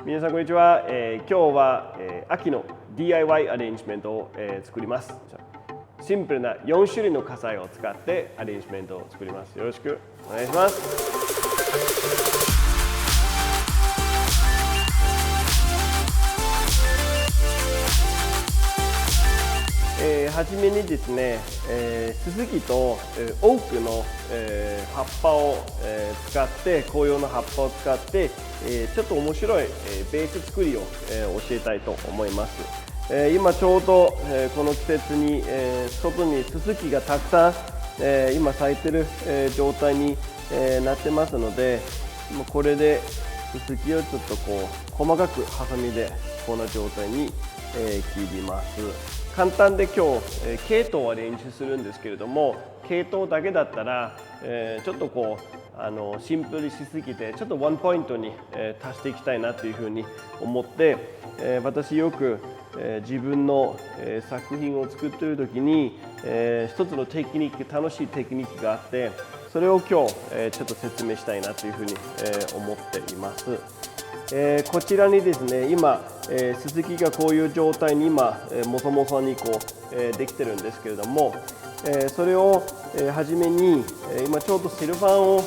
皆さんこんにちは。今日は、秋の DIY アレンジメントを、作ります。シンプルな4種類の火災を使ってアレンジメントを作ります。よろしくお願いします。はじめにですね、ススキと、オークの、葉っぱを、使って紅葉の葉っぱを使って、ちょっと面白い、ベース作りを、教えたいと思います。今ちょうど、この季節に、外にススキがたくさん、今咲いてる、状態に、なってますので、これでススキをちょっとこう細かくハサミでこんな状態に、切ります。簡単で今日、系統をアレンジするんですけれども、系統だけだったら、ちょっとこうシンプルにしすぎてちょっとワンポイントに、足していきたいなというふうに思って、私よく、自分の、作品を作っている時に、一つのテクニック、楽しいテクニックがあって、それを今日、ちょっと説明したいなというふうに、思っています。こちらにですね、今、ススキがこういう状態に今、もそもそにこう、できてるんですけれども、それを、はじめに、今ちょうどセルファンを、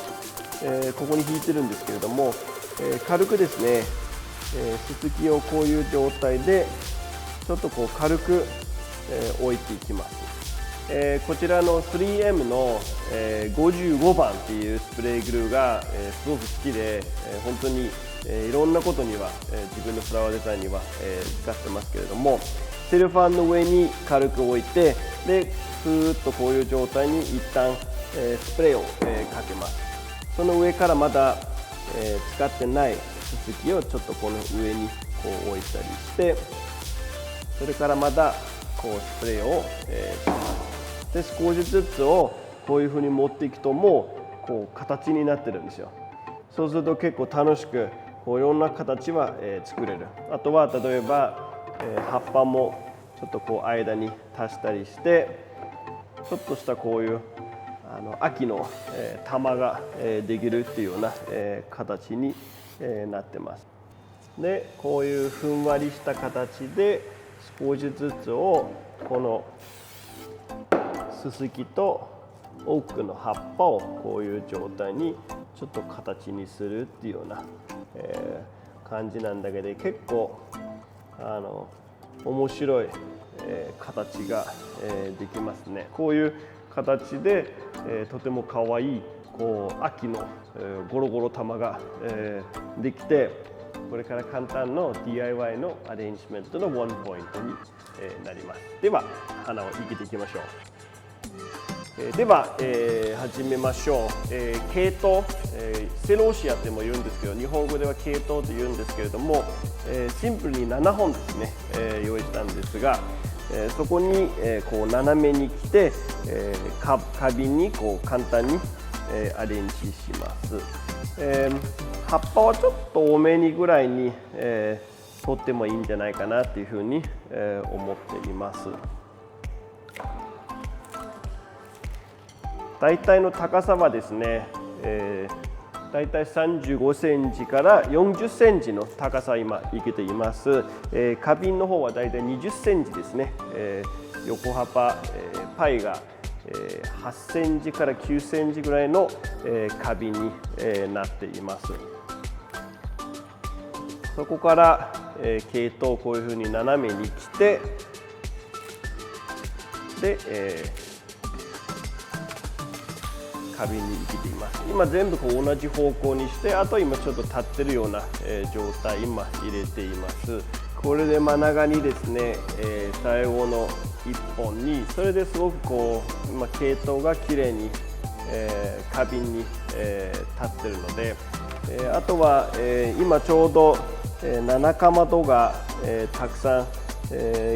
ここに引いてるんですけれども、軽くですね、ススキをこういう状態でちょっとこう軽く、置いていきます。こちらの 3M の、55番っていうスプレーグルーが、すごく好きで、本当にいろんなことには、自分のフラワーデザインには、使ってますけれども、セルファンの上に軽く置いて、でふーっとこういう状態に一旦、スプレーを、かけます。その上からまた、使ってないススキをちょっとこの上にこう置いたりして、それからまたこうスプレーを、します。で少しずつをこういうふうに持っていくともうこう形になってるんですよ。そうすると結構楽しくこういろんな形は、作れる。あとは例えば、葉っぱもちょっとこう間に足したりして、ちょっとしたこういう秋の、玉が、できるっていうような、形に、なってます。でこういうふんわりした形で少しずつをこのススキとオークの葉っぱをこういう状態にちょっと形にするっていうような、感じなんだけど、結構面白い、形が、できますね。こういう形で、とても可愛いこう秋の、ゴロゴロ玉が、できて、これから簡単の DIY のアレンジメントのワンポイントに、なります。では花を生けていきましょう。では、始めましょう。系統、セロシアとも言うんですけど、日本語では系統と言うんですけれども、シンプルに7本ですね、用意したんですが、そこに、こう斜めに来て、花瓶にこう簡単に、アレンジします。葉っぱはちょっと多めにぐらいに、取ってもいいんじゃないかなというふうに、思っています。大体の高さはですね、大体35センチから40センチの高さ今いけています。花瓶の方は大体20センチですね。横幅、パイが、8センチから9センチぐらいの、花瓶に、なっています。そこから、系統をこういうふうに斜めに来て、で、花瓶に生きています。今全部こう同じ方向にして、あと今ちょっと立ってるような、状態今入れています。これで真ん中にですね、最後の1本にそれですごくこう今系統がきれいに、花瓶に、立ってるので、あとは、今ちょうど、七かまどが、たくさん、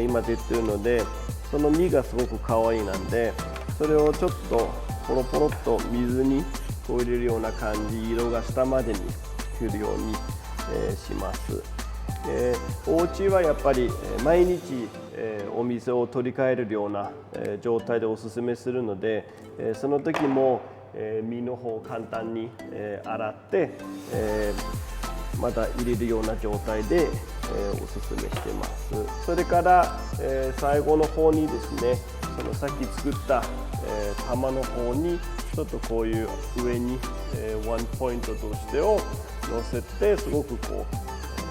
今出てるので、その実がすごく可愛いなんで、それをちょっとポロポロっと水にこう入れるような感じ、色が下までにくるように、します。お家はやっぱり毎日、お水を取り替えるような、状態でおすすめするので、その時も、実の方を簡単に、洗って、まだ入れるような状態で、おすすめしてます。それから、最後の方にですね、そのさっき作った、玉の方にちょっとこういう上に、ワンポイントとしてを乗せて、すごくこ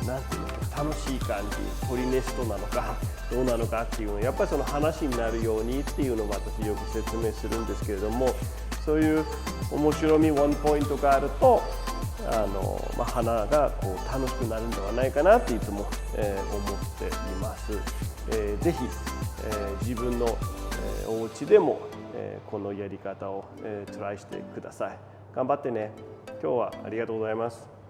うなんていうのか楽しい感じ、トリネストなのかどうなのかっていうのをやっぱりその話になるようにっていうのを私よく説明するんですけれども、そういう面白みワンポイントがあると花がこう楽しくなるんではないかなっていつも、思っています。ぜひ、自分の、お家でも、このやり方を、トライしてください。頑張ってね。今日はありがとうございます。